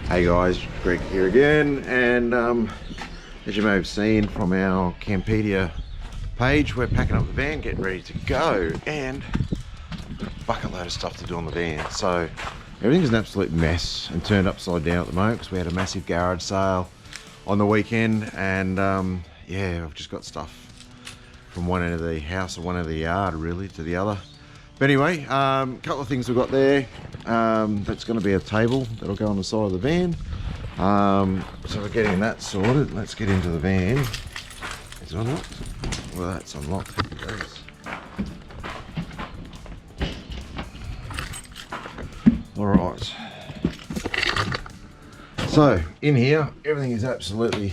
Hey guys, Greg here again, and as you may have seen from our Campedia page, we're packing up the van, getting ready to go, and a bucket load of stuff to do on the van. So everything is an absolute mess and turned upside down at the moment because we had a massive garage sale on the weekend, and yeah, I've just got stuff from one end of the house or one end of the yard really to the other. But anyway, a couple of things we've got there. That's going to be a table that'll go on the side of the van. So we're getting that sorted. Let's get into the van. Is it unlocked? Well, that's unlocked. It goes. All right. So in here, everything is absolutely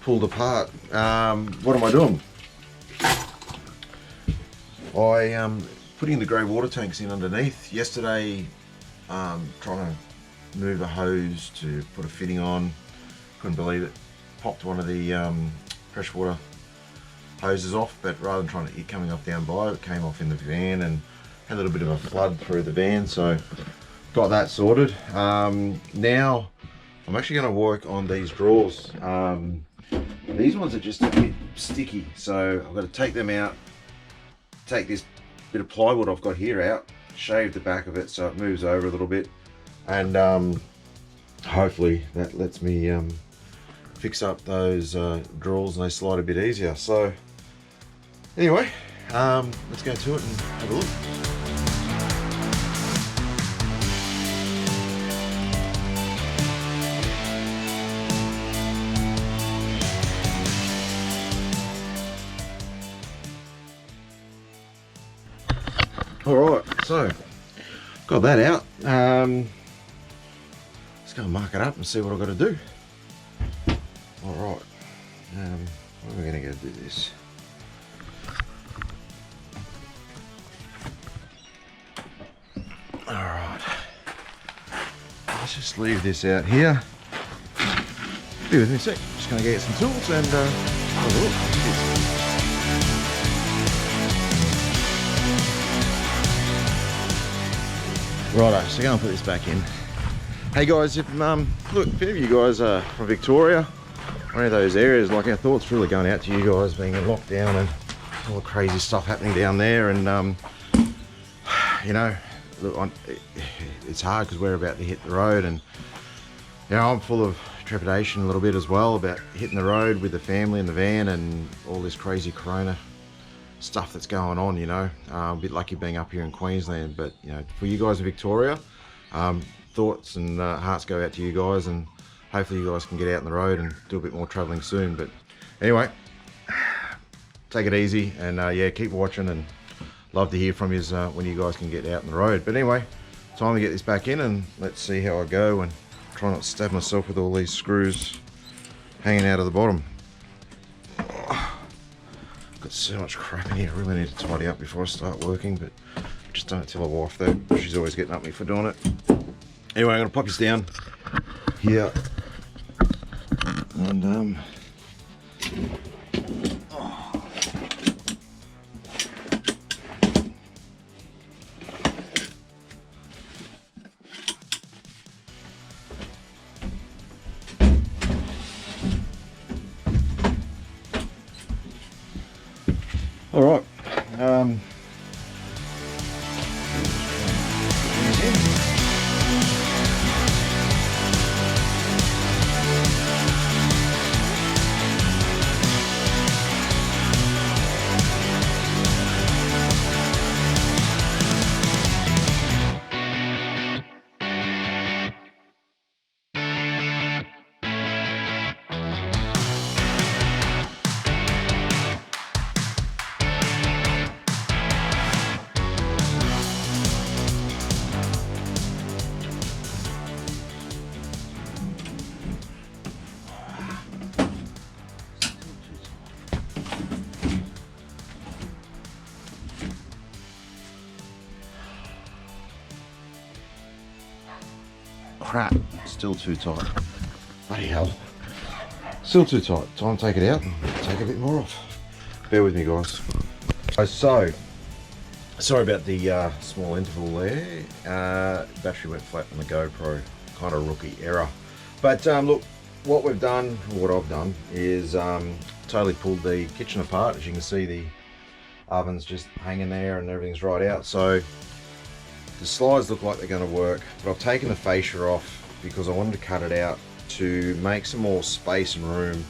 pulled apart. What am I doing? Putting the grey water tanks in underneath. Yesterday, trying to move a hose to put a fitting on. Couldn't believe it. Popped one of the pressure water hoses off, but rather than trying to it coming off down below, it came off in the van and had a little bit of a flood through the van. So got that sorted. Now I'm actually going to work on these drawers. These ones are just a bit sticky, so I've got to take them out. Take this bit of plywood I've got here out, shave the back of it so it moves over a little bit, and hopefully that lets me fix up those drawers and they slide a bit easier. So anyway, let's go to it and have a look. Alright, so got that out. Let's go and mark it up and see what I've got to do. Alright, where are we going to go do this? Alright, let's just leave this out here. Be with me a sec, just going to get some tools and have a look. Righto, so go and put this back in. Hey guys, if look, if any of you guys are from Victoria, one of those areas, like our thoughts really going out to you guys being in lockdown and all the crazy stuff happening down there, and you know, look, it's hard because we're about to hit the road, and you know, I'm full of trepidation a little bit as well about hitting the road with the family in the van and all this crazy corona stuff that's going on, you know. A bit lucky being up here in Queensland, but you know, for you guys in Victoria, thoughts and hearts go out to you guys, and hopefully you guys can get out on the road and do a bit more traveling soon. But anyway, take it easy, and yeah, keep watching, and love to hear from you when you guys can get out on the road. But anyway, time to get this back in, and let's see how I go, and try not to stab myself with all these screws hanging out of the bottom. Got so much crap in here, I really need to tidy up before I start working, but just don't tell my wife that. She's always getting at me for doing it. Anyway, I'm going to pop this down here, and all right. Crap, still too tight. Bloody hell. Still too tight. Time to take it out and take a bit more off. Bear with me, guys. So, sorry about the small interval there. Battery went flat on the GoPro. kind of rookie error. But look, what we've done, or what I've done, is totally pulled the kitchen apart. As you can see, the oven's just hanging there and everything's right out. So the slides look like they're going to work, but I've taken the fascia off because I wanted to cut it out to make some more space and room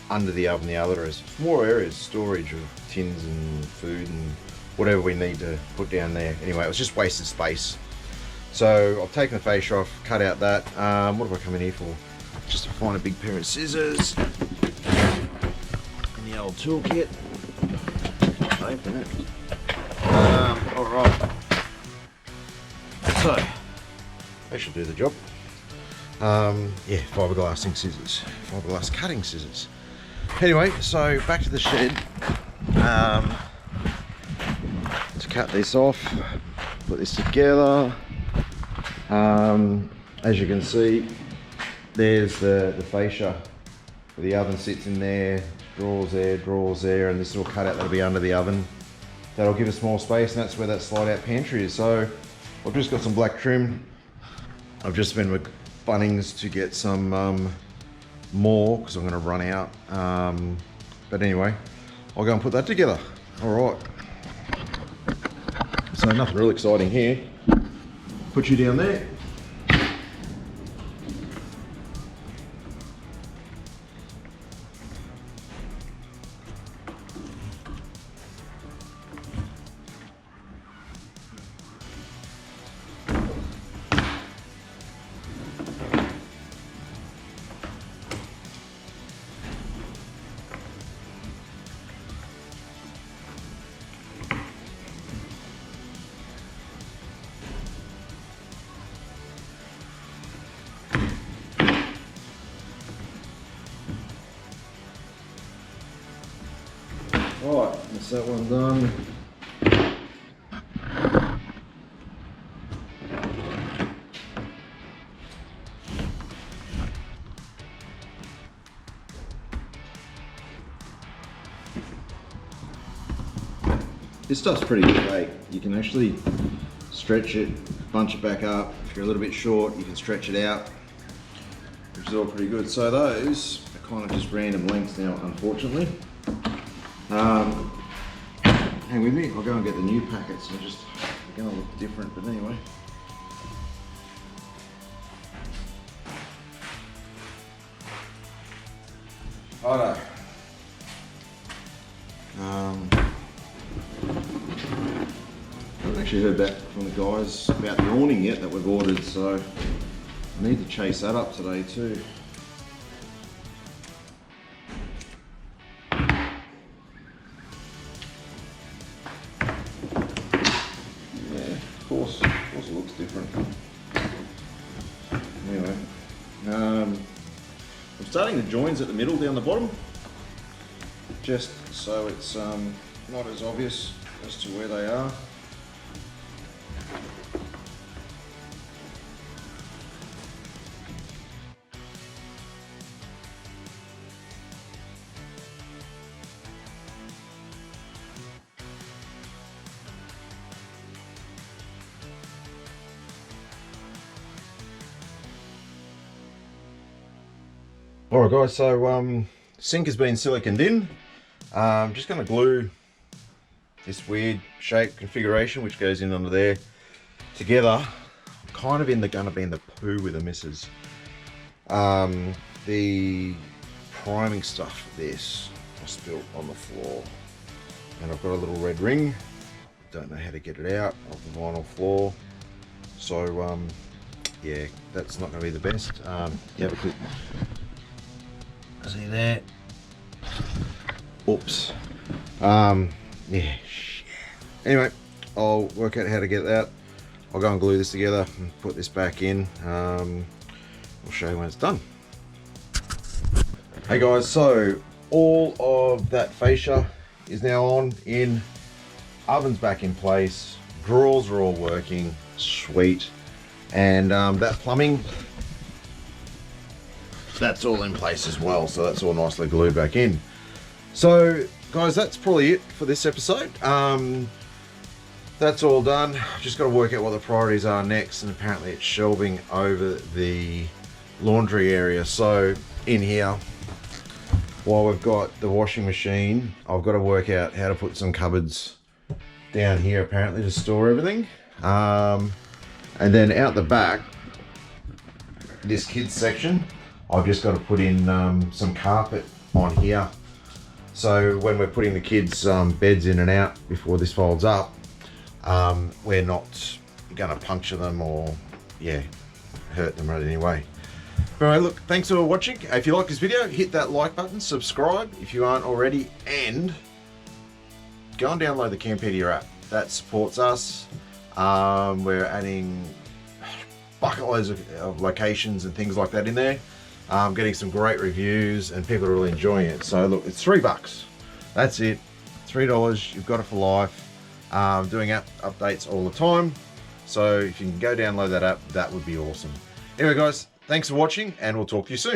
under the oven. The other is more areas, storage of tins and food and whatever we need to put down there. Anyway, it was just wasted space. So I've taken the fascia off, cut out that. What have I come in here for? Just to find a big pair of scissors in the old toolkit. Open it. All right. So they should do the job. Yeah, fiberglassing scissors, fiberglass cutting scissors. Anyway, so back to the shed. To cut this off, put this together. As you can see, there's the fascia where the oven sits in there, drawers there, and this little cutout that'll be under the oven. That'll give us more space, and that's where that slide out pantry is. So I've just got some black trim. I've just been with Bunnings to get some more because I'm going to run out. But anyway, I'll go and put that together. All right. So nothing real exciting here. Put you down there. Right, that's that one done. This stuff's pretty great. You can actually stretch it, bunch it back up. If you're a little bit short, you can stretch it out, which is all pretty good. So those are kind of just random lengths now, unfortunately. Hang with me, I'll go and get the new packets. They're going to look different, but anyway. Righto. I haven't actually heard back from the guys about the awning yet that we've ordered, so I need to chase that up today too. Of course it looks different. Anyway, I'm starting the joins at the middle down the bottom, just so it's not as obvious as to where they are. Alright guys, so sink has been siliconed in. I'm just going to glue this weird shape configuration which goes in under there together. Kind of going to be in the poo with the missus. The priming stuff for this I spilled on the floor, and I've got a little red ring. Don't know how to get it out of the vinyl floor. So yeah, that's not going to be the best. You have a quick see there. Oops. Yeah. Anyway, I'll work out how to get that. I'll go and glue this together and put this back in. I'll show you when it's done. Hey guys, so all of that fascia is now on in. Oven's back in place. Drawers are all working. Sweet. And that plumbing, that's all in place as well, so that's all nicely glued back in. So guys, that's probably it for this episode. Thanks that's all done. Just got to work out what the priorities are next, and apparently it's shelving over the laundry area. So in here, while we've got the washing machine, I've got to work out how to put some cupboards down here apparently to store everything. And then out the back, this kids section, I've just got to put in some carpet on here. So when we're putting the kids' beds in and out before this folds up, we're not gonna puncture them or, yeah, hurt them in any way. All right, look, thanks for watching. If you like this video, hit that like button, subscribe if you aren't already, and go and download the Campedia app. That supports us. We're adding bucket loads of locations and things like that in there. Getting some great reviews and people are really enjoying it. So look, it's $3. That's it. $3, you've got it for life. Doing app updates all the time. So if you can go download that app, that would be awesome. Anyway guys, thanks for watching and we'll talk to you soon.